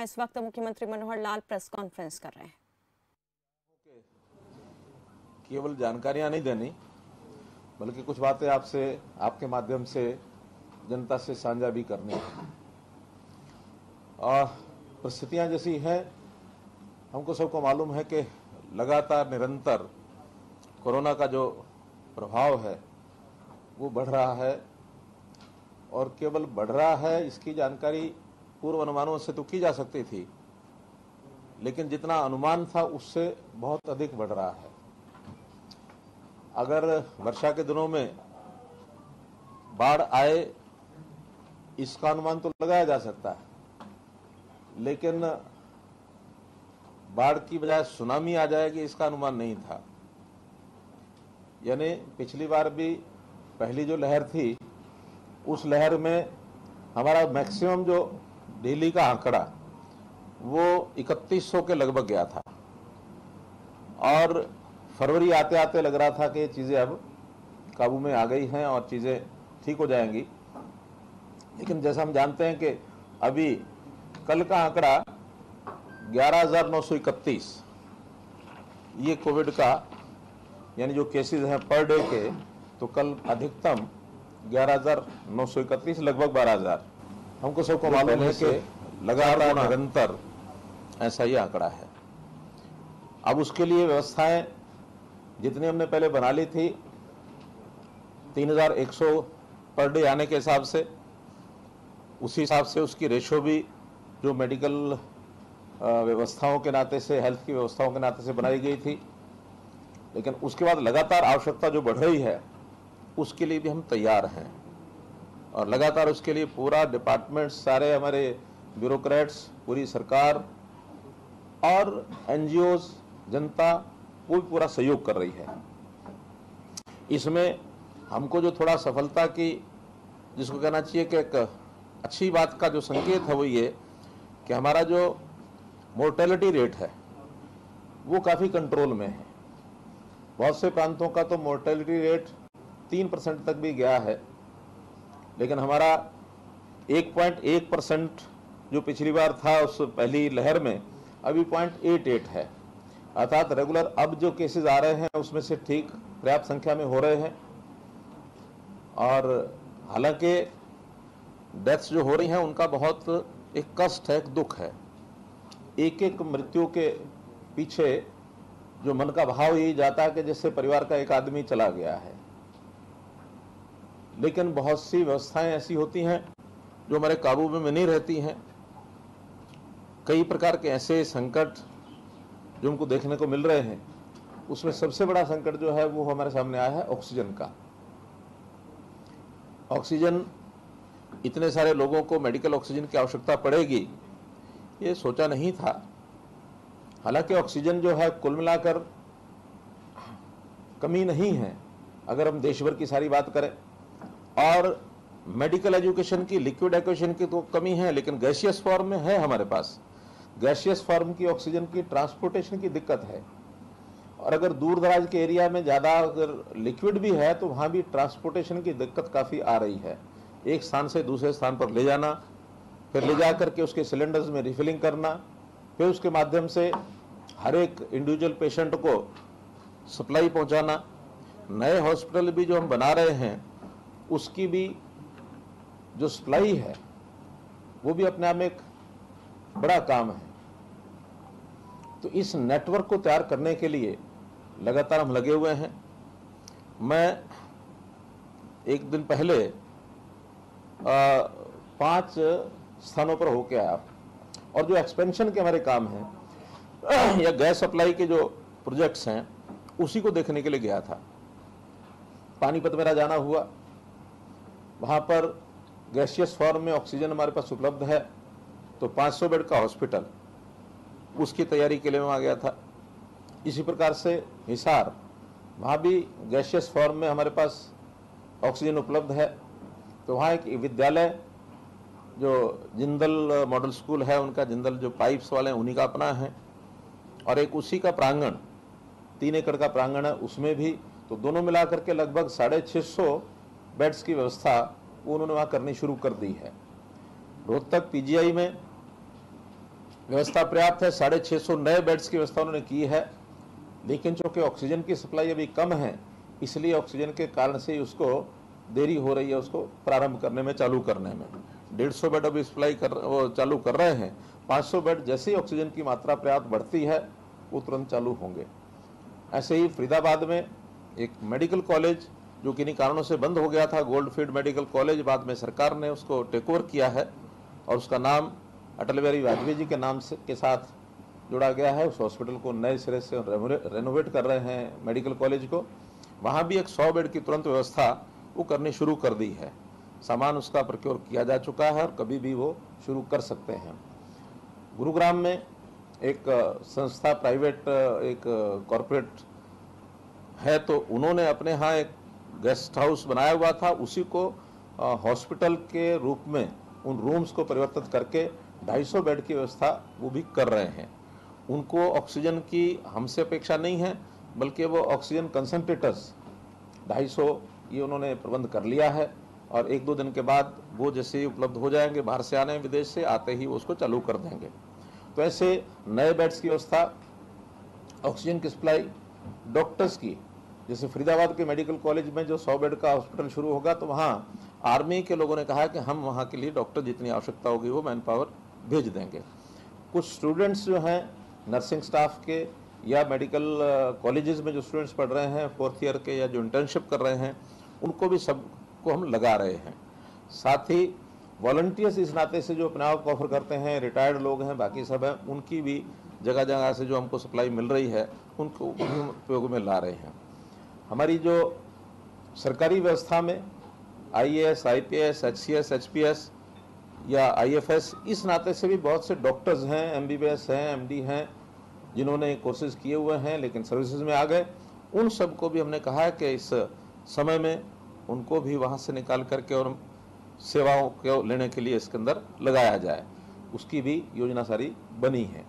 इस वक्त मुख्यमंत्री मनोहर लाल प्रेस कॉन्फ्रेंस कर रहे हैं। केवल जानकारियां नहीं देनी, बल्कि कुछ बातें आपसे, आपके माध्यम से जनता से साझा भी करनी है। परिस्थितियां जैसी हैं, हमको सबको मालूम है कि लगातार निरंतर कोरोना का जो प्रभाव है वो बढ़ रहा है, और केवल बढ़ रहा है इसकी जानकारी पूर्व अनुमानों से तो की जा सकती थी, लेकिन जितना अनुमान था उससे बहुत अधिक बढ़ रहा है। अगर वर्षा के दिनों में बाढ़ आए इसका अनुमान तो लगाया जा सकता है, लेकिन बाढ़ की बजाय सुनामी आ जाएगी इसका अनुमान नहीं था। यानी पिछली बार भी पहली जो लहर थी उस लहर में हमारा मैक्सिमम जो दिल्ली का आंकड़ा वो 3100 के लगभग गया था, और फरवरी आते आते लग रहा था कि चीज़ें अब काबू में आ गई हैं और चीज़ें ठीक हो जाएंगी। लेकिन जैसा हम जानते हैं कि अभी कल का आंकड़ा 11,931 ये कोविड का, यानी जो केसेस हैं पर डे के, तो कल अधिकतम 11,931 लगभग 12,000। हमको सबको मालूम है कि लगातार निरंतर ऐसा ही आंकड़ा है। अब उसके लिए व्यवस्थाएं जितनी हमने पहले बना ली थी 3,100 पर डे आने के हिसाब से, उसी हिसाब से उसकी रेशो भी जो मेडिकल व्यवस्थाओं के नाते से, हेल्थ की व्यवस्थाओं के नाते से बनाई गई थी। लेकिन उसके बाद लगातार आवश्यकता जो बढ़ रही है उसके लिए भी हम तैयार हैं, और लगातार उसके लिए पूरा डिपार्टमेंट, सारे हमारे ब्यूरोक्रेट्स, पूरी सरकार और एनजीओज, जनता वो पूरा सहयोग कर रही है। इसमें हमको जो थोड़ा सफलता की, जिसको कहना चाहिए कि एक अच्छी बात का जो संकेत है वो ये कि हमारा जो मोर्टेलिटी रेट है वो काफ़ी कंट्रोल में है। बहुत से प्रांतों का तो मोर्टेलिटी रेट 3% तक भी गया है, लेकिन हमारा 1.1% जो पिछली बार था उस पहली लहर में, अभी 0.88 है। अर्थात रेगुलर अब जो केसेस आ रहे हैं उसमें से ठीक पर्याप्त संख्या में हो रहे हैं, और हालांकि डेथ्स जो हो रही हैं उनका बहुत एक कष्ट है, एक दुख है। एक एक मृत्यु के पीछे जो मन का भाव यही जाता है कि जैसे परिवार का एक आदमी चला गया है। लेकिन बहुत सी व्यवस्थाएं ऐसी होती हैं जो हमारे काबू में नहीं रहती हैं। कई प्रकार के ऐसे संकट जो हमको देखने को मिल रहे हैं, उसमें सबसे बड़ा संकट जो है वो हमारे सामने आया है ऑक्सीजन का। ऑक्सीजन, इतने सारे लोगों को मेडिकल ऑक्सीजन की आवश्यकता पड़ेगी ये सोचा नहीं था। हालांकि ऑक्सीजन जो है कुल मिलाकर कमी नहीं है अगर हम देश भर की सारी बात करें, और मेडिकल एजुकेशन की, लिक्विड एजुकेशन की तो कमी है, लेकिन गैसियस फॉर्म में है हमारे पास। गैसियस फॉर्म की ऑक्सीजन की ट्रांसपोर्टेशन की दिक्कत है, और अगर दूर दराज के एरिया में ज़्यादा अगर लिक्विड भी है तो वहाँ भी ट्रांसपोर्टेशन की दिक्कत काफ़ी आ रही है। एक स्थान से दूसरे स्थान पर ले जाना, फिर ले जा करके उसके सिलेंडर्स में रिफिलिंग करना, फिर उसके माध्यम से हर एक इंडिविजुअल पेशेंट को सप्लाई पहुँचाना। नए हॉस्पिटल भी जो हम बना रहे हैं उसकी भी जो सप्लाई है वो भी अपने आप में एक बड़ा काम है। तो इस नेटवर्क को तैयार करने के लिए लगातार हम लगे हुए हैं। मैं एक दिन पहले 5 स्थानों पर होके आया, और जो एक्सपेंशन के हमारे काम हैं या गैस सप्लाई के जो प्रोजेक्ट्स हैं उसी को देखने के लिए गया था। पानीपत मेरा जाना हुआ, वहाँ पर गैसियस फॉर्म में ऑक्सीजन हमारे पास उपलब्ध है, तो 500 बेड का हॉस्पिटल, उसकी तैयारी के लिए वहाँ गया था। इसी प्रकार से हिसार, वहाँ भी गैसियस फॉर्म में हमारे पास ऑक्सीजन उपलब्ध है, तो वहाँ एक विद्यालय जो जिंदल मॉडल स्कूल है उनका, जिंदल जो पाइप्स वाले हैं उन्हीं का अपना है, और एक उसी का प्रांगण 3 एकड़ का प्रांगण है उसमें भी। तो दोनों मिलाकर के लगभग 650 बेड्स की व्यवस्था वो उन्होंने वहाँ करनी शुरू कर दी है। रोहतक पीजीआई में व्यवस्था पर्याप्त है, 650 नए बेड्स की व्यवस्था उन्होंने की है, लेकिन चूंकि ऑक्सीजन की सप्लाई अभी कम है, इसलिए ऑक्सीजन के कारण से उसको देरी हो रही है उसको प्रारंभ करने में, चालू करने में। 150 बेड अभी सप्लाई वो चालू कर रहे हैं। 500 बेड जैसे ही ऑक्सीजन की मात्रा पर्याप्त बढ़ती है वो तुरंत चालू होंगे। ऐसे ही फरीदाबाद में एक मेडिकल कॉलेज जो किन्हीं कारणों से बंद हो गया था, गोल्ड फील्ड मेडिकल कॉलेज, बाद में सरकार ने उसको टेक ओवर किया है और उसका नाम अटल बिहारी वाजपेयी जी के नाम से के साथ जुड़ा गया है। उस हॉस्पिटल को नए सिरे से रेनोवेट कर रहे हैं मेडिकल कॉलेज को। वहाँ भी एक 100 बेड की तुरंत व्यवस्था वो करनी शुरू कर दी है। सामान उसका प्रोक्योर किया जा चुका है और कभी भी वो शुरू कर सकते हैं। गुरुग्राम में एक संस्था प्राइवेट एक कॉरपोरेट है, तो उन्होंने अपने यहाँ एक गेस्ट हाउस बनाया हुआ था, उसी को हॉस्पिटल के रूप में उन रूम्स को परिवर्तित करके 250 बेड की व्यवस्था वो भी कर रहे हैं। उनको ऑक्सीजन की हमसे अपेक्षा नहीं है, बल्कि वो ऑक्सीजन कंसंट्रेटर्स 250 ये उन्होंने प्रबंध कर लिया है और 1-2 दिन के बाद वो जैसे ही उपलब्ध हो जाएंगे, बाहर से आने विदेश से आते ही वो उसको चालू कर देंगे। तो ऐसे नए बेड्स की व्यवस्था, ऑक्सीजन की सप्लाई, डॉक्टर्स की, जैसे फरीदाबाद के मेडिकल कॉलेज में जो 100 बेड का हॉस्पिटल शुरू होगा, तो वहाँ आर्मी के लोगों ने कहा कि हम वहाँ के लिए डॉक्टर जितनी आवश्यकता होगी वो मैन पावर भेज देंगे। कुछ स्टूडेंट्स जो हैं नर्सिंग स्टाफ के या मेडिकल कॉलेजेस में जो स्टूडेंट्स पढ़ रहे हैं 4th ईयर के या जो इंटर्नशिप कर रहे हैं, उनको भी सबको हम लगा रहे हैं। साथ ही वॉलंटियर्स इस नाते से जो अपने आप को ऑफर करते हैं, रिटायर्ड लोग हैं, बाकी सब हैं, उनकी भी जगह जगह से जो हमको सप्लाई मिल रही है उनको उपयोग में ला रहे हैं। हमारी जो सरकारी व्यवस्था में IAS, IPS, HCS, HPS या IFS, इस नाते से भी बहुत से डॉक्टर्स हैं, MBBS हैं, MD हैं, जिन्होंने कोर्सेज किए हुए हैं लेकिन सर्विसेज में आ गए। उन सबको भी हमने कहा है कि इस समय में उनको भी वहाँ से निकाल करके और सेवाओं को लेने के लिए इसके अंदर लगाया जाए, उसकी भी योजना सारी बनी है।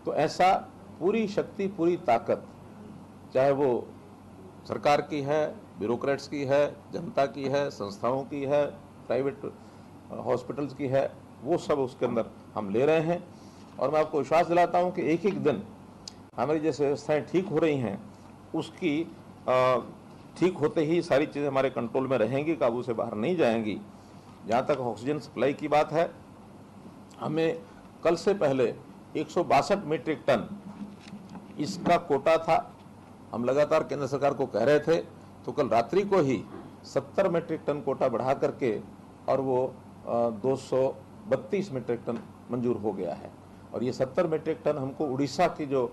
तो ऐसा पूरी शक्ति, पूरी ताकत, चाहे वो सरकार की है, ब्यूरोक्रेट्स की है, जनता की है, संस्थाओं की है, प्राइवेट हॉस्पिटल्स की है, वो सब उसके अंदर हम ले रहे हैं। और मैं आपको विश्वास दिलाता हूँ कि एक एक दिन हमारी जैसे व्यवस्थाएं ठीक हो रही हैं, उसकी ठीक होते ही सारी चीज़ें हमारे कंट्रोल में रहेंगी, काबू से बाहर नहीं जाएंगी। जहाँ तक ऑक्सीजन सप्लाई की बात है, हमें कल से पहले 162 मीट्रिक टन इसका कोटा था। हम लगातार केंद्र सरकार को कह रहे थे, तो कल रात्रि को ही 70 मीट्रिक टन कोटा बढ़ा करके और वो 232 मीट्रिक टन मंजूर हो गया है। और ये 70 मीट्रिक टन हमको उड़ीसा की जो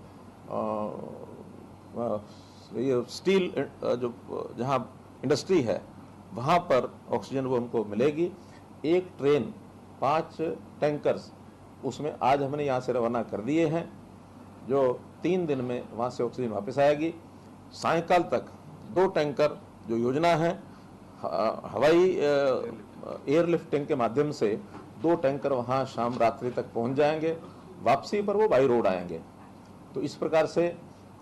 ये स्टील जो जहाँ इंडस्ट्री है वहाँ पर ऑक्सीजन वो हमको मिलेगी। एक ट्रेन 5 टैंकर्स उसमें आज हमने यहाँ से रवाना कर दिए हैं, जो 3 दिन में वहाँ से ऑक्सीजन वापस आएगी। सायंकाल तक 2 टैंकर जो योजना है हवाई एयरलिफ्टिंग के माध्यम से 2 टैंकर वहाँ शाम रात्रि तक पहुँच जाएंगे, वापसी पर वो बाई रोड आएंगे। तो इस प्रकार से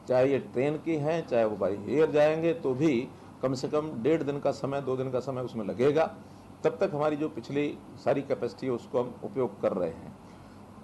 चाहे ये ट्रेन की हैं, चाहे वो बाई एयर जाएंगे, तो भी कम से कम 1.5 दिन का समय, 2 दिन का समय उसमें लगेगा। तब तक हमारी जो पिछली सारी कैपेसिटी है उसको हम उपयोग कर रहे हैं।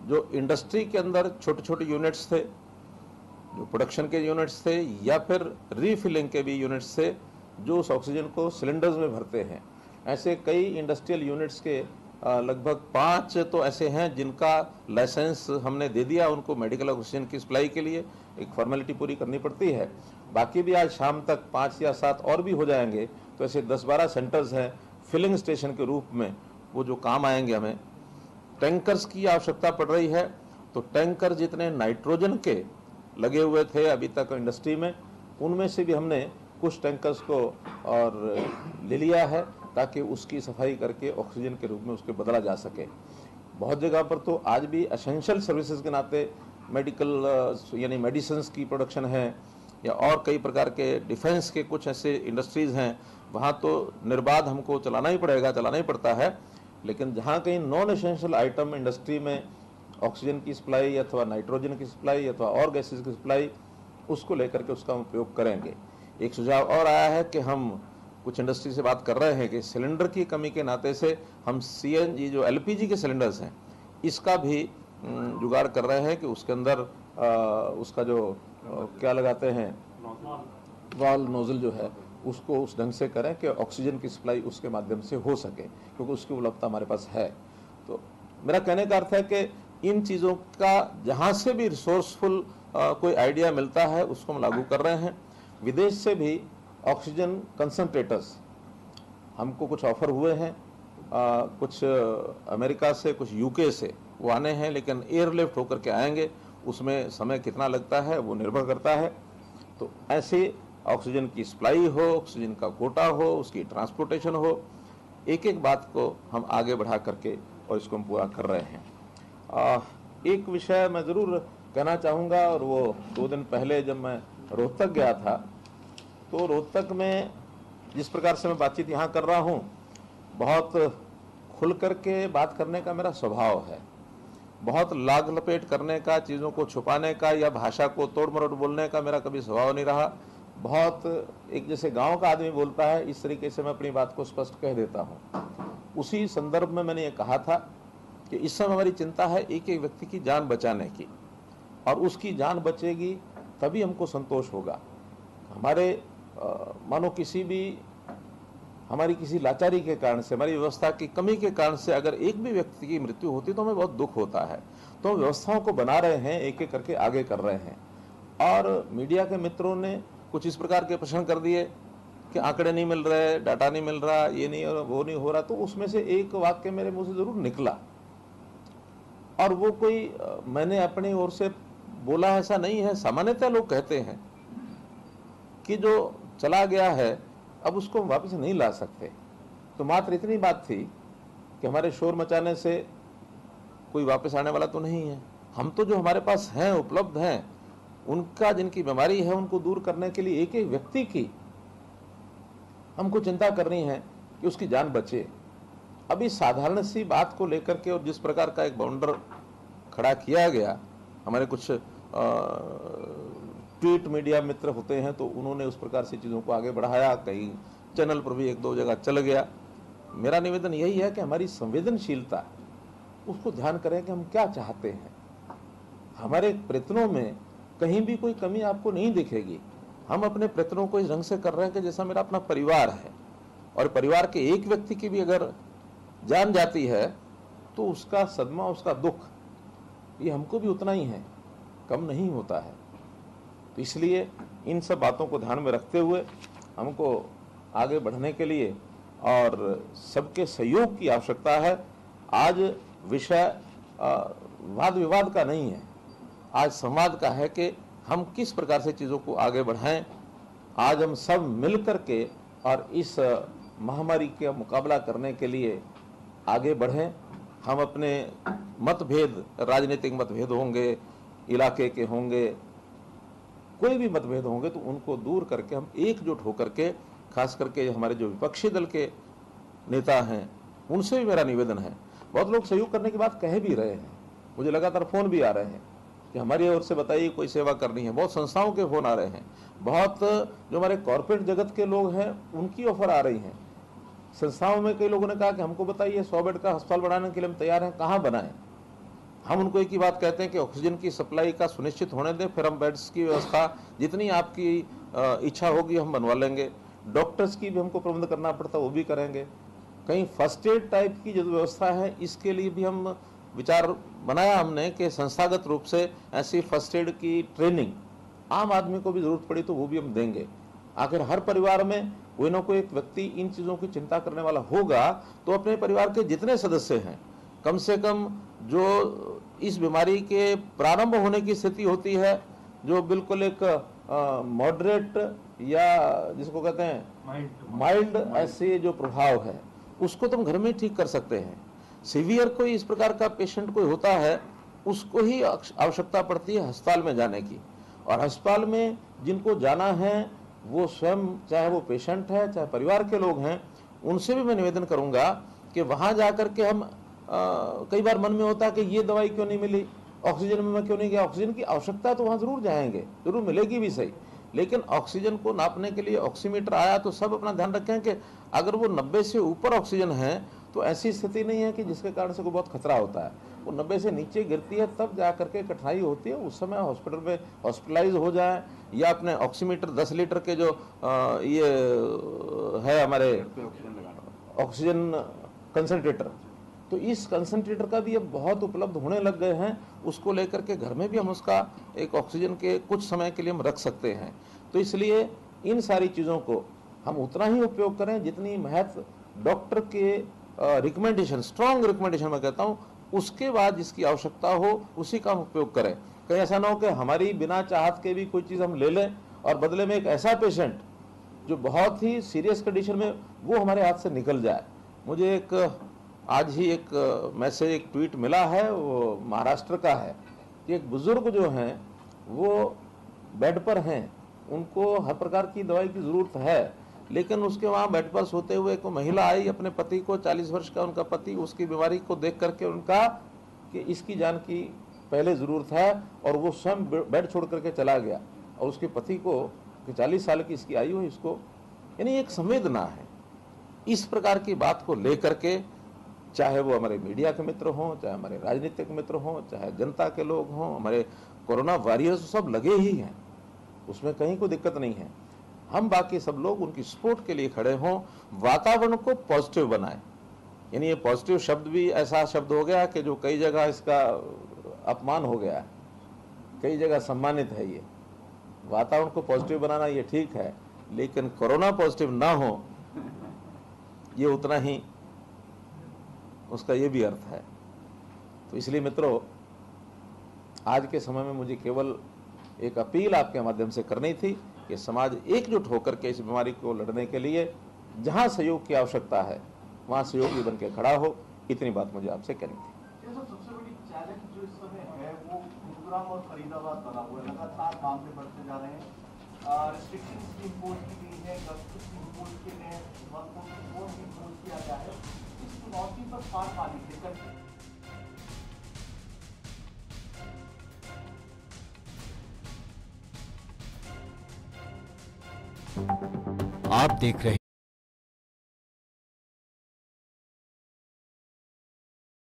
जो इंडस्ट्री के अंदर छोटे छोटे यूनिट्स थे, जो प्रोडक्शन के यूनिट्स थे या फिर रीफिलिंग के भी यूनिट्स थे, जो उस ऑक्सीजन को सिलेंडर्स में भरते हैं, ऐसे कई इंडस्ट्रियल यूनिट्स के लगभग 5 तो ऐसे हैं जिनका लाइसेंस हमने दे दिया उनको मेडिकल ऑक्सीजन की सप्लाई के लिए। एक फॉर्मेलिटी पूरी करनी पड़ती है, बाकी भी आज शाम तक 5 या 7 और भी हो जाएंगे। तो ऐसे 10-12 सेंटर्स हैं फिलिंग स्टेशन के रूप में, वो जो काम आएंगे। हमें टैंकर्स की आवश्यकता पड़ रही है, तो टैंकर जितने नाइट्रोजन के लगे हुए थे अभी तक इंडस्ट्री में, उनमें से भी हमने कुछ टैंकर्स को और ले लिया है ताकि उसकी सफाई करके ऑक्सीजन के रूप में उसको बदला जा सके। बहुत जगह पर तो आज भी एसेंशियल सर्विसेज के नाते मेडिकल यानी मेडिसिन्स की प्रोडक्शन है, या और कई प्रकार के डिफेंस के कुछ ऐसे इंडस्ट्रीज़ हैं, वहाँ तो निर्बाध हमको चलाना ही पड़ता है। लेकिन जहाँ कहीं नॉन एसेंशियल आइटम इंडस्ट्री में ऑक्सीजन की सप्लाई अथवा नाइट्रोजन की सप्लाई अथवा और गैसेज की सप्लाई, उसको लेकर के उसका उपयोग करेंगे। एक सुझाव और आया है कि हम कुछ इंडस्ट्री से बात कर रहे हैं कि सिलेंडर की कमी के नाते से हम CNG जो LPG के सिलेंडर्स हैं, इसका भी जुगाड़ कर रहे हैं कि उसके अंदर उसका जो क्या लगाते हैं वाल नोजल जो है उसको उस ढंग से करें कि ऑक्सीजन की सप्लाई उसके माध्यम से हो सके, क्योंकि उसकी उपलब्धता हमारे पास है। तो मेरा कहने का अर्थ है कि इन चीज़ों का जहाँ से भी रिसोर्सफुल कोई आइडिया मिलता है उसको हम लागू कर रहे हैं। विदेश से भी ऑक्सीजन कंसंट्रेटर्स हमको कुछ ऑफर हुए हैं, कुछ अमेरिका से, कुछ यूके से वो आने हैं, लेकिन एयरलिफ्ट होकर के आएंगे, उसमें समय कितना लगता है वो निर्भर करता है। तो ऐसे ऑक्सीजन की सप्लाई हो, ऑक्सीजन का कोटा हो, उसकी ट्रांसपोर्टेशन हो, एक एक बात को हम आगे बढ़ा करके और इसको हम पूरा कर रहे हैं। एक विषय मैं ज़रूर कहना चाहूँगा, और वो 2 दिन पहले जब मैं रोहतक गया था तो रोहतक में जिस प्रकार से मैं बातचीत यहाँ कर रहा हूँ, बहुत खुल करके बात करने का मेरा स्वभाव है। बहुत लाग लपेट करने का, चीज़ों को छुपाने का या भाषा को तोड़ मरोड़ बोलने का मेरा कभी स्वभाव नहीं रहा। बहुत एक जैसे गांव का आदमी बोलता है इस तरीके से मैं अपनी बात को स्पष्ट कह देता हूँ। उसी संदर्भ में मैंने ये कहा था कि इस समय हमारी चिंता है एक एक व्यक्ति की जान बचाने की, और उसकी जान बचेगी तभी हमको संतोष होगा। हमारे मानो किसी भी हमारी किसी लाचारी के कारण से, हमारी व्यवस्था की कमी के कारण से अगर एक भी व्यक्ति की मृत्यु होती तो हमें बहुत दुख होता है। तो हम व्यवस्थाओं को बना रहे हैं, एक एक करके आगे कर रहे हैं। और मीडिया के मित्रों ने कुछ इस प्रकार के प्रश्न कर दिए कि आंकड़े नहीं मिल रहे, डाटा नहीं मिल रहा, ये नहीं हो रहा, वो नहीं हो रहा। तो उसमें से एक वाक्य मेरे मुंह से जरूर निकला, और वो कोई मैंने अपनी ओर से बोला ऐसा नहीं है। सामान्यतः लोग कहते हैं कि जो चला गया है अब उसको हम वापस नहीं ला सकते। तो मात्र इतनी बात थी कि हमारे शोर मचाने से कोई वापस आने वाला तो नहीं है। हम तो जो हमारे पास हैं, उपलब्ध हैं, उनका जिनकी बीमारी है उनको दूर करने के लिए एक एक व्यक्ति की हमको चिंता करनी है कि उसकी जान बचे। अभी साधारण सी बात को लेकर के और जिस प्रकार का एक बाउंडर खड़ा किया गया, हमारे कुछ ट्वीट मीडिया मित्र होते हैं तो उन्होंने उस प्रकार से चीज़ों को आगे बढ़ाया, कई चैनल पर भी 1-2 जगह चल गया। मेरा निवेदन यही है कि हमारी संवेदनशीलता उसको ध्यान करें कि हम क्या चाहते हैं। हमारे प्रयत्नों में कहीं भी कोई कमी आपको नहीं दिखेगी। हम अपने प्रयत्नों को इस ढंग से कर रहे हैं कि जैसा मेरा अपना परिवार है, और परिवार के एक व्यक्ति की भी अगर जान जाती है तो उसका सदमा, उसका दुख ये हमको भी उतना ही है, कम नहीं होता है। तो इसलिए इन सब बातों को ध्यान में रखते हुए हमको आगे बढ़ने के लिए और सबके सहयोग की आवश्यकता है। आज विषय वाद विवाद का नहीं है, आज संवाद का है कि हम किस प्रकार से चीज़ों को आगे बढ़ाएं। आज हम सब मिल कर के और इस महामारी का मुकाबला करने के लिए आगे बढ़ें। हम अपने मतभेद, राजनीतिक मतभेद होंगे, इलाके के होंगे, कोई भी मतभेद होंगे, तो उनको दूर करके हम एकजुट होकर के, खास करके हमारे जो विपक्षी दल के नेता हैं उनसे भी मेरा निवेदन है। बहुत लोग सहयोग करने की बात कह भी रहे हैं, मुझे लगातार फ़ोन भी आ रहे हैं कि हमारी ओर से बताइए कोई सेवा करनी है। बहुत संस्थाओं के फ़ोन आ रहे हैं, बहुत जो हमारे कॉर्पोरेट जगत के लोग हैं उनकी ऑफर आ रही हैं। संस्थाओं में कई लोगों ने कहा कि हमको बताइए 100 बेड का अस्पताल बनाने के लिए हम तैयार हैं, कहाँ बनाएं। हम उनको एक ही बात कहते हैं कि ऑक्सीजन की सप्लाई का सुनिश्चित होने दें, फिर हम बेड्स की व्यवस्था जितनी आपकी इच्छा होगी हम बनवा लेंगे। डॉक्टर्स की भी हमको प्रबंध करना पड़ता है, वो भी करेंगे। कहीं फर्स्ट एड टाइप की जो व्यवस्था है इसके लिए भी हम विचार बनाया हमने कि संस्थागत रूप से ऐसी फर्स्ट एड की ट्रेनिंग आम आदमी को भी जरूरत पड़ी तो वो भी हम देंगे। आखिर हर परिवार में कोई ना कोई एक व्यक्ति इन चीज़ों की चिंता करने वाला होगा, तो अपने परिवार के जितने सदस्य हैं, कम से कम जो इस बीमारी के प्रारंभ होने की स्थिति होती है, जो बिल्कुल एक मॉडरेट या जिसको कहते हैं माइल्ड ऐसे जो प्रभाव है, उसको तुम घर में ठीक कर सकते हैं। सीवियर कोई इस प्रकार का पेशेंट कोई होता है, उसको ही आवश्यकता पड़ती है अस्पताल में जाने की। और अस्पताल में जिनको जाना है वो स्वयं, चाहे वो पेशेंट है चाहे परिवार के लोग हैं, उनसे भी मैं निवेदन करूंगा कि वहां जाकर के हम कई बार मन में होता है कि ये दवाई क्यों नहीं मिली, ऑक्सीजन में मैं क्यों नहीं गया। ऑक्सीजन की आवश्यकता तो वहाँ जरूर जाएंगे, जरूर मिलेगी भी सही, लेकिन ऑक्सीजन को नापने के लिए ऑक्सीमीटर आया तो सब अपना ध्यान रखें कि अगर वो 90 से ऊपर ऑक्सीजन है तो ऐसी स्थिति नहीं है कि जिसके कारण से कोई बहुत खतरा होता है। वो 90 से नीचे गिरती है तब जा करके कठिनाई होती है। उस समय हॉस्पिटल में हॉस्पिटलाइज हो जाए या अपने ऑक्सीमीटर 10 लीटर के जो ये है हमारे ऑक्सीजन कंसंट्रेटर, तो इस कंसंट्रेटर का भी अब बहुत उपलब्ध होने लग गए हैं। उसको लेकर के घर में भी हम उसका एक ऑक्सीजन के कुछ समय के लिए हम रख सकते हैं। तो इसलिए इन सारी चीज़ों को हम उतना ही उपयोग करें जितनी महत्व डॉक्टर के रिकमेंडेशन, स्ट्रॉन्ग रिकमेंडेशन मैं कहता हूँ, उसके बाद जिसकी आवश्यकता हो उसी का हम उपयोग करें। कहीं ऐसा ना हो कि हमारी बिना चाहत के भी कोई चीज़ हम ले लें और बदले में एक ऐसा पेशेंट जो बहुत ही सीरियस कंडीशन में वो हमारे हाथ से निकल जाए। मुझे एक आज ही एक मैसेज, एक ट्वीट मिला है, वो महाराष्ट्र का है कि एक बुजुर्ग जो हैं वो बेड पर हैं, उनको हर प्रकार की दवाई की ज़रूरत है, लेकिन उसके वहाँ बेड पर सोते हुए एक महिला आई, अपने पति को, 40 वर्ष का उनका पति, उसकी बीमारी को देख करके उनका कि इसकी जान की पहले ज़रूरत है, और वो स्वयं बेड छोड़ करके चला गया और उसके पति को कि 40 साल की इसकी आयु है, इसको, यानी एक संवेदना है। इस प्रकार की बात को लेकर के चाहे वो हमारे मीडिया के मित्र हों, चाहे हमारे राजनीतिक मित्र हों, चाहे जनता के लोग हों, हमारे कोरोना वॉरियर्स सब लगे ही हैं, उसमें कहीं कोई दिक्कत नहीं है। हम बाकी सब लोग उनकी सपोर्ट के लिए खड़े हों, वातावरण को पॉजिटिव बनाएं। यानी ये पॉजिटिव शब्द भी ऐसा शब्द हो गया कि जो कई जगह इसका अपमान हो गया है, कई जगह सम्मानित है। ये वातावरण को पॉजिटिव बनाना ये ठीक है, लेकिन कोरोना पॉजिटिव ना हो ये उतना ही उसका ये भी अर्थ है। तो इसलिए मित्रों, आज के समय में मुझे केवल एक अपील आपके माध्यम से करनी थी कि समाज एकजुट होकर के इस बीमारी को लड़ने के लिए जहां सहयोग की आवश्यकता है वहां सहयोगी बन के खड़ा हो। इतनी बात मुझे आपसे कहनी थी। सबसे बड़ी चैलेंज जो इस समय है वो गुरुग्राम और फरीदाबाद बना हुआ है, लगातार मामले बढ़ते जा रहे हैं। रिस्ट्रिक्शंस भी इम्पोज की गई है, कर्फ्यूज भी इम्पोज किए गए हैं, वर्क फ्रॉम होम भी इम्पोज किया गया है। इस चुनौती पर पार पाने के आप देख रहे